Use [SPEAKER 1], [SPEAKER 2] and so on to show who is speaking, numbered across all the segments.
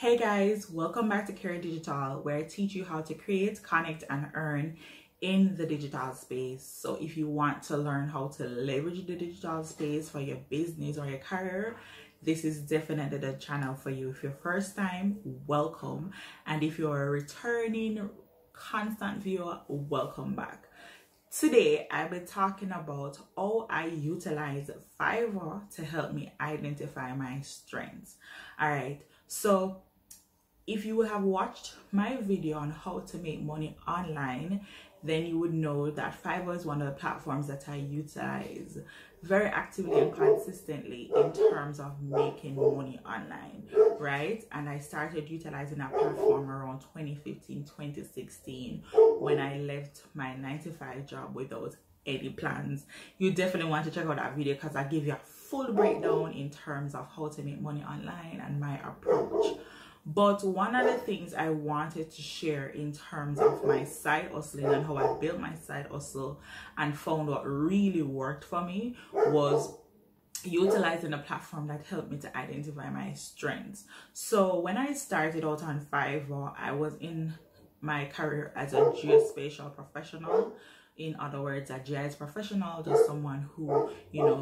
[SPEAKER 1] Hey guys, welcome back to Carey Digital, where I teach you how to create, connect, and earn in the digital space. So if you want to learn how to leverage the digital space for your business or your career, this is definitely the channel for you. If you're first time, welcome. And if you're a returning constant viewer, welcome back. Today, I'll be talking about how I utilize Fiverr to help me identify my strengths. All right, so if you have watched my video on how to make money online, then you would know that Fiverr is one of the platforms that I utilize very actively and consistently in terms of making money online, right? And I started utilizing that platform around 2015, 2016 when I left my 9-to-5 job without any plans. You definitely want to check out that video because I give you a full breakdown in terms of how to make money online and my approach. But one of the things I wanted to share in terms of my side hustling and how I built my side hustle and found what really worked for me was utilizing a platform that helped me to identify my strengths. So when I started out on Fiverr, I was in my career as a geospatial professional. In other words, a GIS professional, just someone who,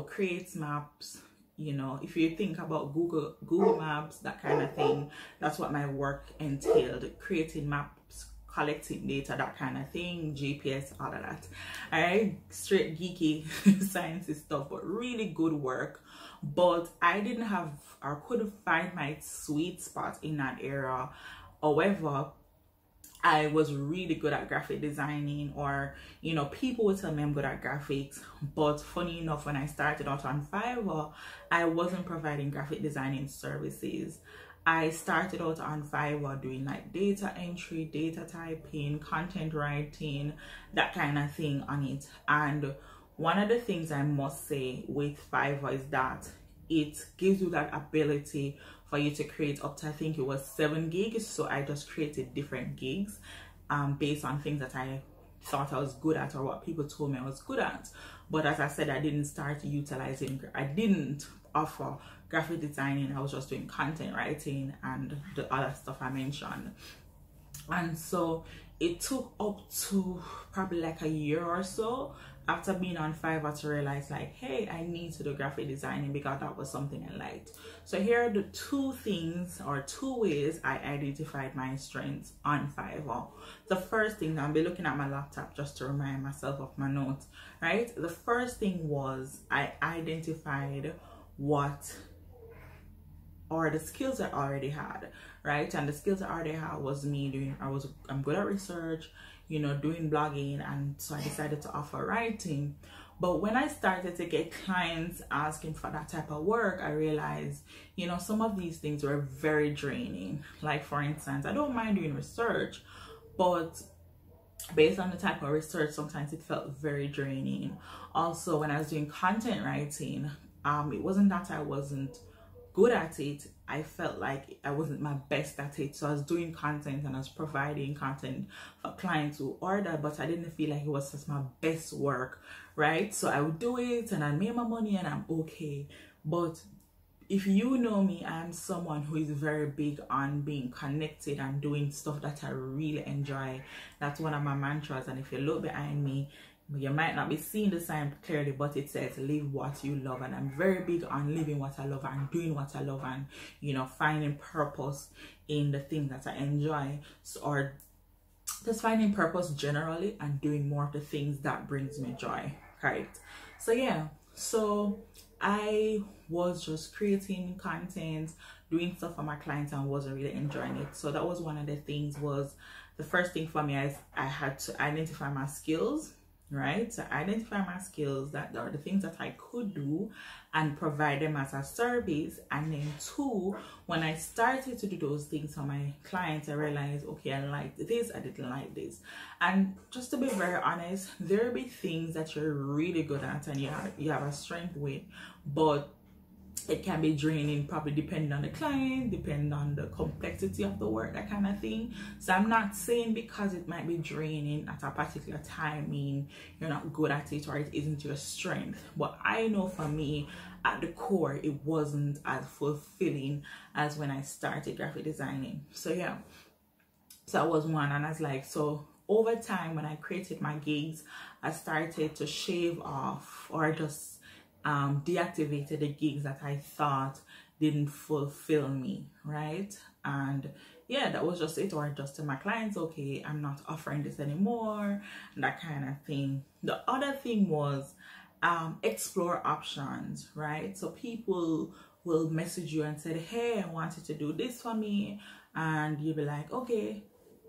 [SPEAKER 1] creates maps. If you think about Google Maps, that kind of thing, that's what my work entailed: creating maps, collecting data, that kind of thing, GPS, all of that. All right, straight geeky sciencey stuff, but really good work. But I didn't have or couldn't find my sweet spot in that era. However, I was really good at graphic designing, or people would tell me I'm good at graphics, but funny enough, when I started out on Fiverr, I wasn't providing graphic designing services. I started out on Fiverr doing like data entry, data typing, content writing, that kind of thing on it. And one of the things I must say with Fiverr is that it gives you that ability for you to create up to, I think it was 7 gigs. So I just created different gigs based on things that I thought I was good at or what people told me I was good at. But as I said, I didn't offer graphic designing. I was just doing content writing and the other stuff I mentioned. And so it took up to probably like a year or so after being on Fiverr to realize, like, hey, I need to do graphic designing because that was something I liked. So here are the 2 things or 2 ways I identified my strengths on Fiverr. The first thing, I'll be looking at my laptop just to remind myself of my notes, right? The first thing was I identified the skills I already had, right? And the skills I already had was I'm good at research, doing blogging, and so I decided to offer writing. But when I started to get clients asking for that type of work, I realized, some of these things were very draining. Like, for instance, I don't mind doing research, but based on the type of research, sometimes it felt very draining. Also, when I was doing content writing, it wasn't that I wasn't good at it, I felt like I wasn't my best at it. So I was doing content and I was providing content for clients who order, but I didn't feel like it was just my best work, right? So I would do it and I made my money and I'm okay. But if you know me, I'm someone who is very big on being connected and doing stuff that I really enjoy. That's one of my mantras. And if you look behind me, you might not be seeing the sign clearly, but it says live what you love. And I'm very big on living what I love and doing what I love, and finding purpose in the things that I enjoy, or just finding purpose generally and doing more of the things that brings me joy, right? So yeah, so I was just creating content, doing stuff for my clients, and wasn't really enjoying it. So that was one of the things. Was the first thing for me is I had to identify my skills, right? So identify my skills, that are the things that I could do, and provide them as a service. And then 2, when I started to do those things for my clients, I realized, okay, I liked this, I didn't like this. And just to be very honest, there'll be things that you're really good at and you have a strength with, but it can be draining, probably depending on the client, depending on the complexity of the work, that kind of thing. So I'm not saying because it might be draining at a particular time mean you're not good at it or it isn't your strength. But I know for me, at the core, it wasn't as fulfilling as when I started graphic designing. So yeah, so that was one. And I was like, so over time, when I created my gigs, I started to shave off or just deactivated the gigs that I thought didn't fulfill me, right? And yeah, that was just it. Or just to my clients, okay, I'm not offering this anymore, that kind of thing. The other thing was explore options, right? So people will message you and say, hey, I want you to do this for me, and you'll be like, okay.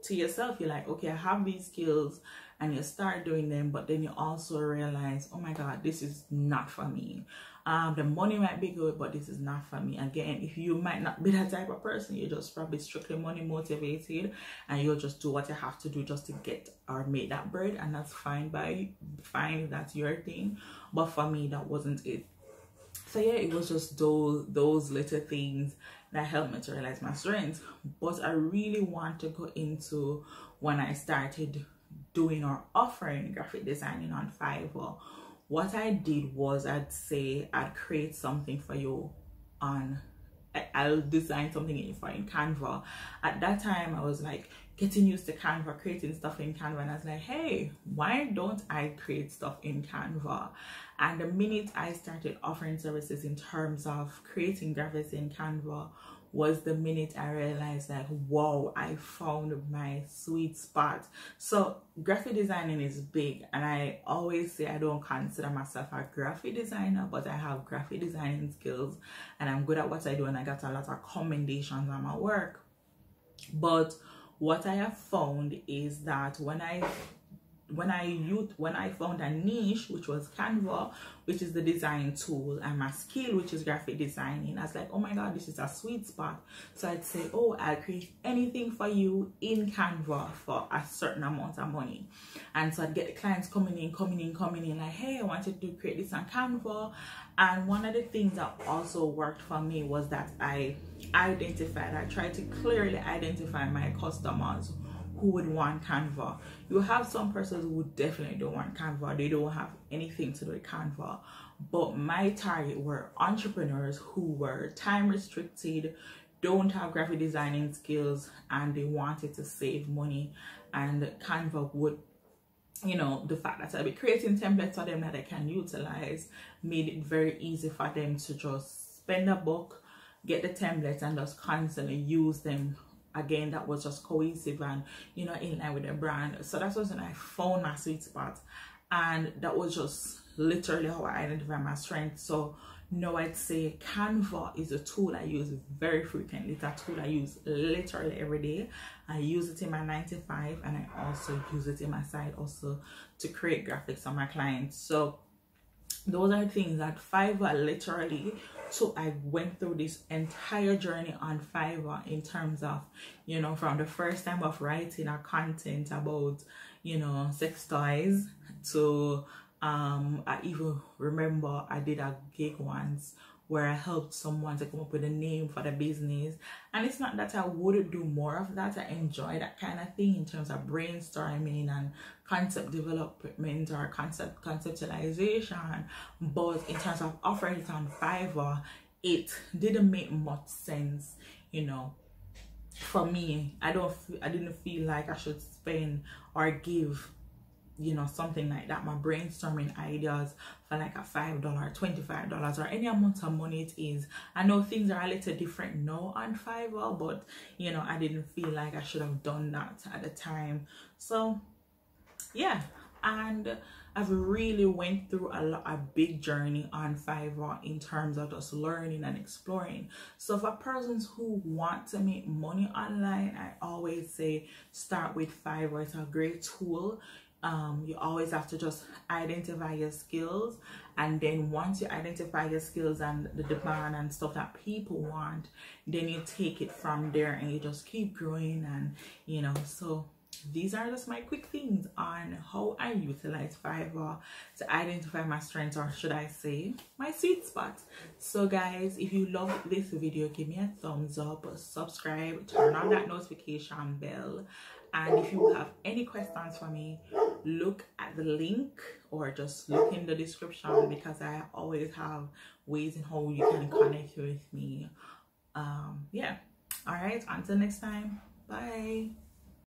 [SPEAKER 1] To yourself, you're like, okay, I have these skills, and you start doing them, but then you also realize, oh my god, this is not for me. The money might be good, but this is not for me. Again, if you might not be that type of person, you're just probably strictly money motivated, and you'll just do what you have to do just to get or make that bread, and that's fine. Fine, that's your thing. But for me, that wasn't it. So yeah, it was just those little things that helped me to realize my strengths. But I really want to go into when I started doing or offering graphic designing on Fiverr. What I did was, I'd say I'd create something for you on, I'll design something for in Canva. At that time, I was like getting used to Canva, creating stuff in Canva, and I was like, hey, why don't I create stuff in Canva? And the minute I started offering services in terms of creating graphics in Canva was the minute I realized, like, whoa, I found my sweet spot. So graphic designing is big, and I always say I don't consider myself a graphic designer, but I have graphic designing skills and I'm good at what I do, and I got a lot of commendations on my work. But what I have found is that when I found a niche, which was Canva, which is the design tool, and my skill, which is graphic designing, I was like, oh my god, this is a sweet spot. So I'd say, oh, I'll create anything for you in Canva for a certain amount of money. And so I'd get the clients coming in like, hey, I wanted to create this on Canva. And one of the things that also worked for me was that I tried to clearly identify my customers who would want Canva. You have some persons who definitely don't want Canva. They don't have anything to do with Canva. But my target were entrepreneurs who were time restricted, don't have graphic designing skills, and they wanted to save money. And Canva would, you know, the fact that I'll be creating templates for them that they can utilize made it very easy for them to just spend a buck, get the templates, and just constantly use them. Again, that was just cohesive and, you know, in line with the brand. So that's when I found my sweet spot, and that was just literally how I identify my strength. So now I'd say Canva is a tool I use very frequently. It's a tool I use literally every day. I use it in my 9 to 5, and I also use it in my side also to create graphics on my clients. So those are things that Fiverr literally. So I went through this entire journey on Fiverr in terms of, you know, from the first time of writing a content about, you know, sex toys to I even remember I did a gig once where I helped someone to come up with a name for the business. And it's not that I wouldn't do more of that. I enjoy that kind of thing in terms of brainstorming and concept development or conceptualization. But in terms of offering it on Fiverr, it didn't make much sense, you know. For me, I didn't feel like I should spend or give, you know, something like that, my brainstorming ideas, for like a $5, $25, or any amount of money it is. I know things are a little different now on Fiverr, but, you know, I didn't feel like I should have done that at the time. So yeah, and I've really went through a big journey on Fiverr in terms of just learning and exploring. So for persons who want to make money online, I always say start with Fiverr. It's a great tool. You always have to just identify your skills, and then once you identify your skills and the demand and stuff that people want, then you take it from there and you just keep growing. And, you know, so these are just my quick things on how I utilize Fiverr to identify my strengths, or should I say my sweet spot. So guys, if you love this video, give me a thumbs up, subscribe, turn on that notification bell, and if you have any questions for me, look at the link or just look in the description, because I always have ways in how you can connect with me. Yeah. All right, until next time, bye.